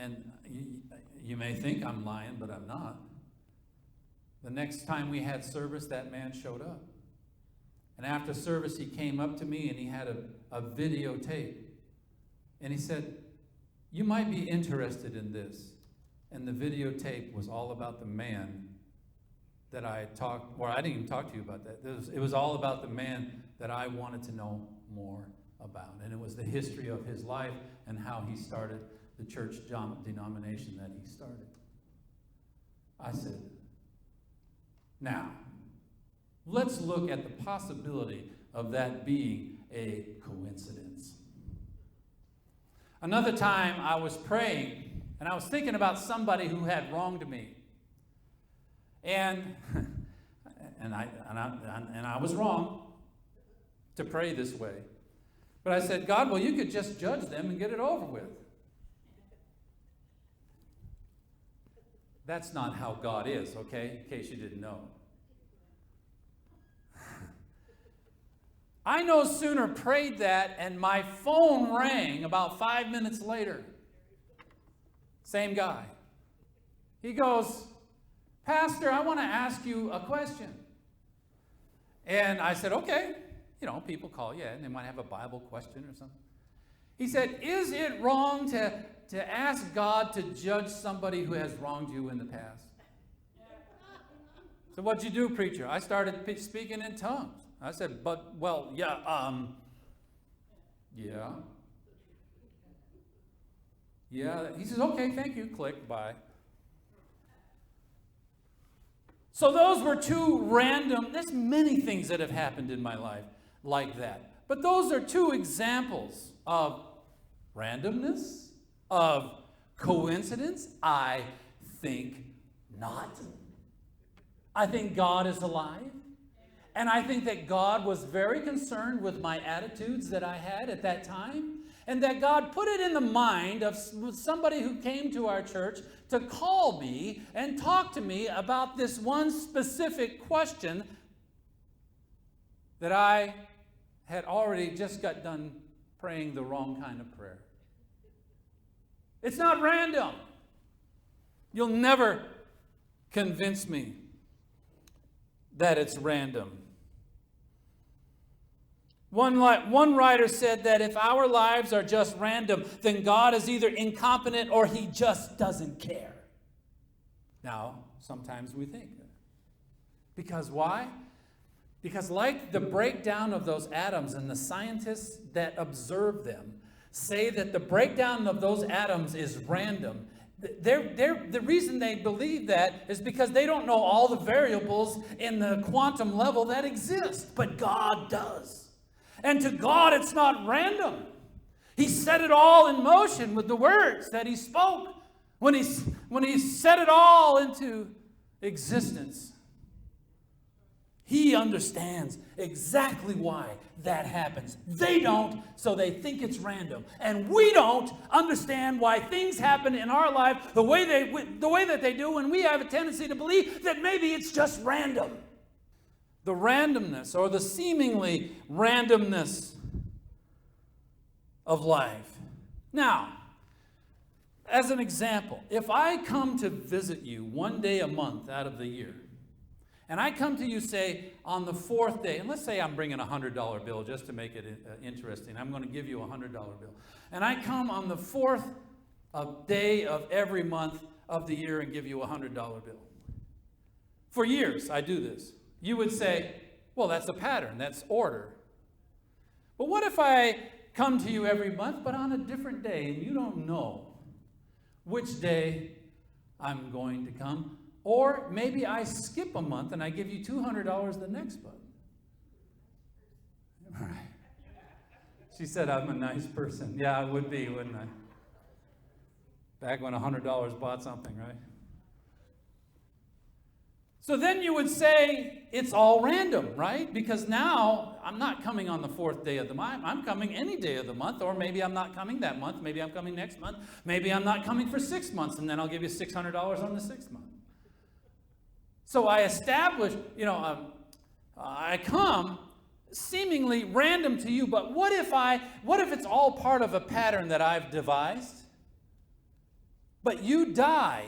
and you may think I'm lying, but I'm not. The next time we had service, that man showed up. And after service, he came up to me and he had a videotape. And he said, "You might be interested in this." And the videotape was all about the man that I talked, or I didn't even talk to you about that. It was all about the man that I wanted to know more about. And it was the history of his life and how he started the church denomination that he started. I said, now, let's look at the possibility of that being a coincidence. Another time I was praying, and I was thinking about somebody who had wronged me. And I was wrong to pray this way. But I said, God, well, you could just judge them and get it over with. That's not how God is, okay? In case you didn't know. I no sooner prayed that, and my phone rang about 5 minutes later. Same guy. He goes, "Pastor, I want to ask you a question." And I said, okay. You know, people call you, and they might have a Bible question or something. He said, "Is it wrong to ask God to judge somebody who has wronged you in the past?" So what'd you do, preacher? I started speaking in tongues. I said, yeah. He says, "Okay, thank you." Click, bye. So those were two random, there's many things that have happened in my life like that. But those are two examples of randomness, of coincidence. I think not. I think God is alive. And I think that God was very concerned with my attitudes that I had at that time. And that God put it in the mind of somebody who came to our church to call me and talk to me about this one specific question that I had already just got done praying the wrong kind of prayer. It's not random. You'll never convince me that it's random. One writer said that if our lives are just random, then God is either incompetent or he just doesn't care. Now, sometimes we think that. Because why? Because like the breakdown of those atoms, and the scientists that observe them say that the breakdown of those atoms is random. The reason they believe that is because they don't know all the variables in the quantum level that exist, but God does. And to God, it's not random. He set it all in motion with the words that he spoke when he set it all into existence. He understands exactly why that happens. They don't, so they think it's random. And we don't understand why things happen in our life the way that they do, and we have a tendency to believe that maybe it's just random. The randomness, or the seemingly randomness of life. Now, as an example, if I come to visit you one day a month out of the year, and I come to you, say, on the fourth day, and let's say I'm bringing a $100 bill just to make it interesting. I'm going to give you a $100 bill. And I come on the fourth day of every month of the year and give you a $100 bill. For years, I do this. You would say, well, that's a pattern, that's order. But what if I come to you every month, but on a different day, and you don't know which day I'm going to come? Or maybe I skip a month and I give you $200 the next month. All right. She said I'm a nice person. Yeah, I would be, wouldn't I? Back when $100 bought something, right? So then you would say it's all random, right? Because now I'm not coming on the fourth day of the month. I'm coming any day of the month, or maybe I'm not coming that month. Maybe I'm coming next month. Maybe I'm not coming for 6 months, and then I'll give you $600 on the 6th month. So I establish, I come seemingly random to you, but what if it's all part of a pattern that I've devised? but you die,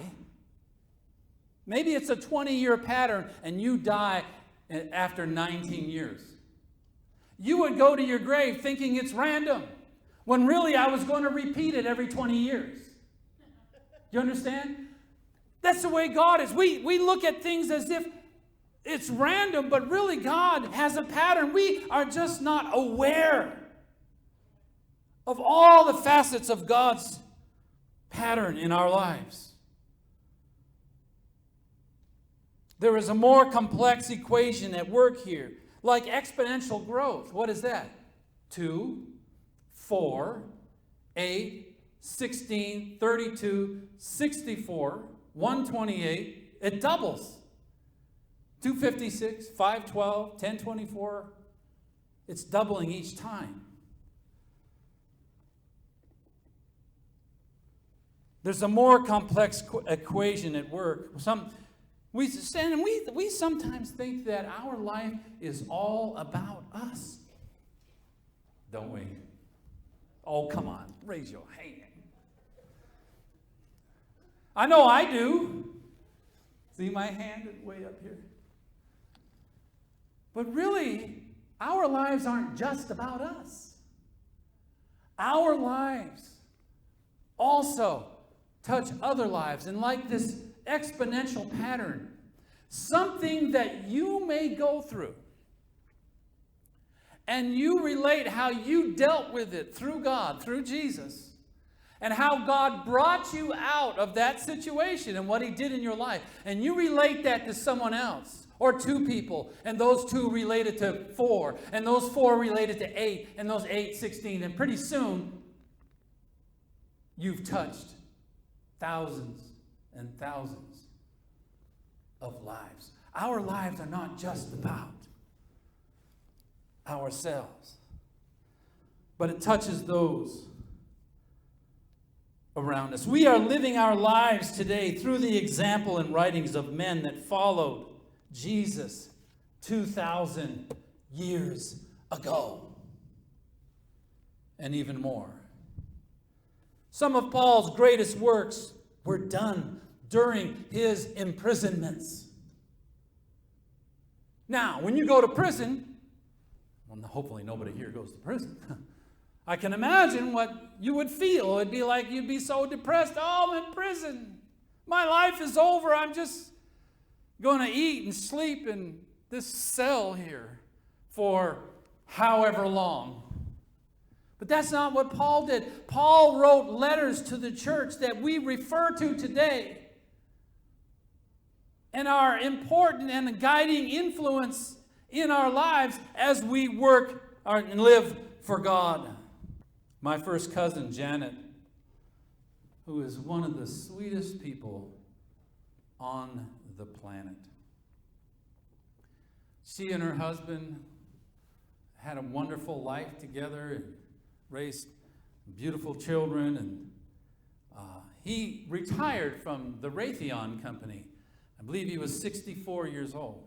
maybe it's a 20-year pattern, and you die after 19 years. You would go to your grave thinking it's random, when really I was going to repeat it every 20 years. You understand? That's the way God is. We look at things as if it's random, but really God has a pattern. We are just not aware of all the facets of God's pattern in our lives. There is a more complex equation at work here, like exponential growth. What is that? 2, 4, 8, 16, 32, 64, 128. It doubles. 256, 512, 1024. It's doubling each time. There's a more complex equation at work. We sometimes think that our life is all about us. Don't we? Oh, come on. Raise your hand. I know I do. See my hand way up here? But really, our lives aren't just about us. Our lives also touch other lives. And like this exponential pattern, something that you may go through, and you relate how you dealt with it through God, through Jesus, and how God brought you out of that situation and what He did in your life. And you relate that to someone else, or 2 people, and those 2 related to 4, and those 4 related to 8, and those 8, 16. And pretty soon, you've touched thousands and thousands of lives. Our lives are not just about ourselves, but it touches those around us. We are living our lives today through the example and writings of men that followed Jesus 2,000 years ago, and even more. Some of Paul's greatest works were done during his imprisonments. Now, when you go to prison, well, hopefully nobody here goes to prison. I can imagine what you would feel. It'd be like you'd be so depressed. Oh, I'm in prison. My life is over. I'm just going to eat and sleep in this cell here for however long. But that's not what Paul did. Paul wrote letters to the church that we refer to today and are important and a guiding influence in our lives as we work and live for God. My first cousin, Janet, who is one of the sweetest people on the planet. She and her husband had a wonderful life together and raised beautiful children, and he retired from the Raytheon company. I believe he was 64 years old.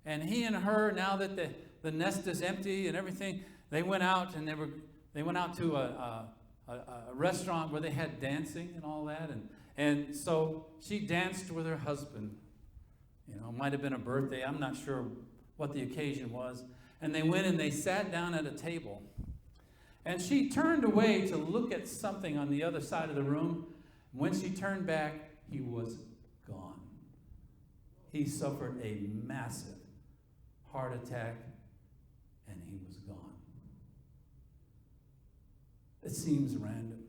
And he and her, now that the nest is empty and everything, they went out and they went out to a restaurant where they had dancing and all that, and so she danced with her husband. You know, it might have been a birthday. I'm not sure what the occasion was. And they went and they sat down at a table. And she turned away to look at something on the other side of the room. When she turned back, he was gone. He suffered a massive heart attack, and he was gone. It seems random.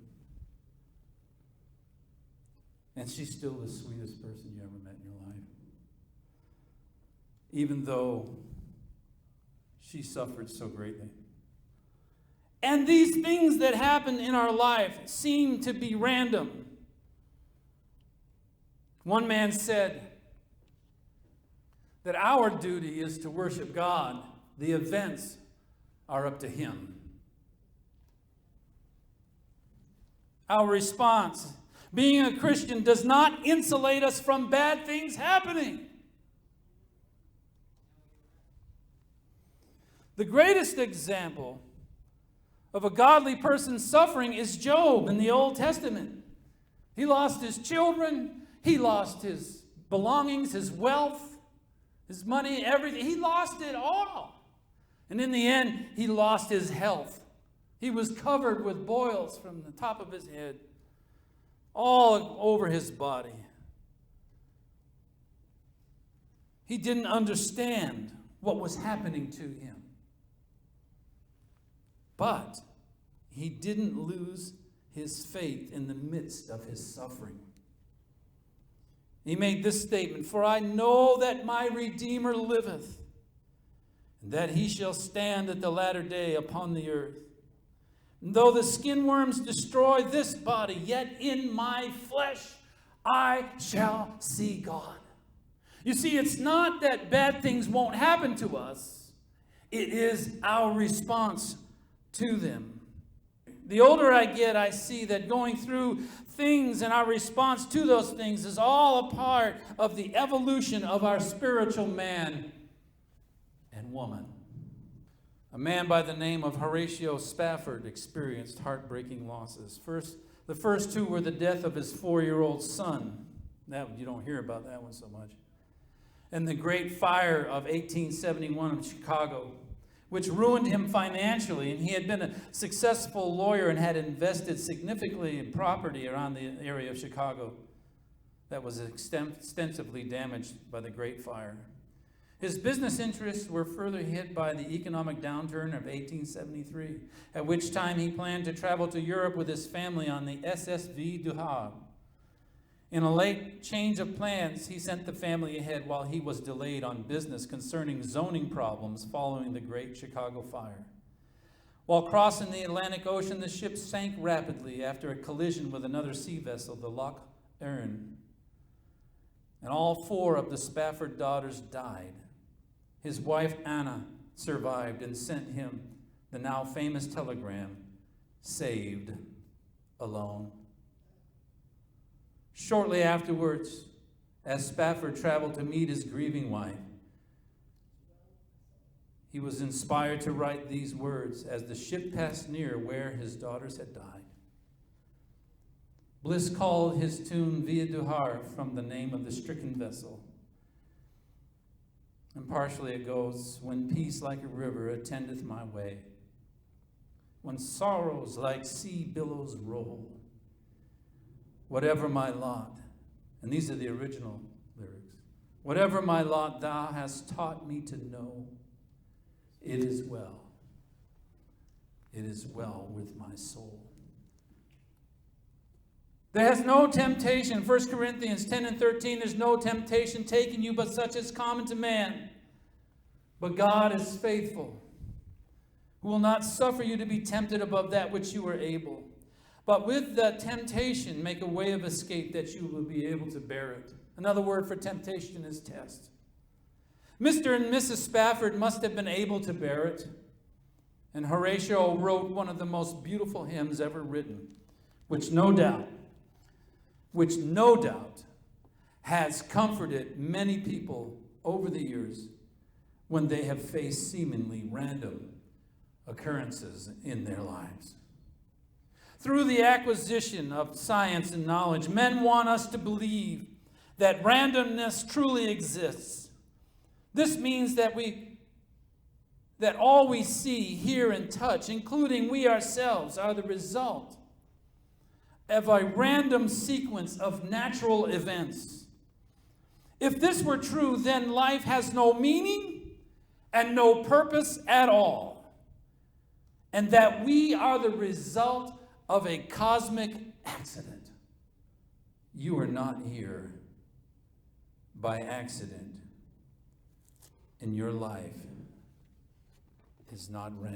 And she's still the sweetest person you ever met in your life. Even though she suffered so greatly. And these things that happen in our life seem to be random. One man said that our duty is to worship God. The events are up to Him. Our response, being a Christian, does not insulate us from bad things happening. The greatest example of a godly person suffering is Job in the Old Testament. He lost his children. He lost his belongings, his wealth, his money, everything. He lost it all. And in the end, he lost his health. He was covered with boils from the top of his head, all over his body. He didn't understand what was happening to him. But he didn't lose his faith in the midst of his suffering. He made this statement, "For I know that my Redeemer liveth, and that he shall stand at the latter day upon the earth. And though the skin worms destroy this body, yet in my flesh I shall see God." You see, it's not that bad things won't happen to us. It is our response to them. The older I get, I see that going through things and our response to those things is all a part of the evolution of our spiritual man and woman. A man by the name of Horatio Spafford experienced heartbreaking losses. The first two were the death of his 4-year-old son. You don't hear about that one so much. And the Great Fire of 1871 in Chicago, which ruined him financially. And he had been a successful lawyer and had invested significantly in property around the area of Chicago that was extensively damaged by the Great Fire. His business interests were further hit by the economic downturn of 1873, at which time he planned to travel to Europe with his family on the SSV du Havre. In a late change of plans, he sent the family ahead while he was delayed on business concerning zoning problems following the Great Chicago Fire. While crossing the Atlantic Ocean, the ship sank rapidly after a collision with another sea vessel, the Loch Erin. And all 4 of the Spafford daughters died. His wife, Anna, survived and sent him the now famous telegram, "Saved alone." Shortly afterwards, as Spafford traveled to meet his grieving wife, he was inspired to write these words as the ship passed near where his daughters had died. Bliss called his tune Via du Havre from the name of the stricken vessel. And partially it goes, "When peace like a river attendeth my way, when sorrows like sea billows roll, whatever my lot," and these are the original lyrics, "whatever my lot thou hast taught me to know, it is well. It is well with my soul." There has no temptation, 1 Corinthians 10 and 13, there's no temptation taken you but such as common to man. But God is faithful, who will not suffer you to be tempted above that which you are able. But with the temptation, make a way of escape that you will be able to bear it. Another word for temptation is test. Mr. and Mrs. Spafford must have been able to bear it. And Horatio wrote one of the most beautiful hymns ever written, which no doubt has comforted many people over the years when they have faced seemingly random occurrences in their lives. Through the acquisition of science and knowledge, men want us to believe that randomness truly exists. This means that all we see, hear, and touch, including we ourselves, are the result of a random sequence of natural events. If this were true, then life has no meaning and no purpose at all, and that we are the result of a cosmic accident. You are not here by accident, and your life is not random.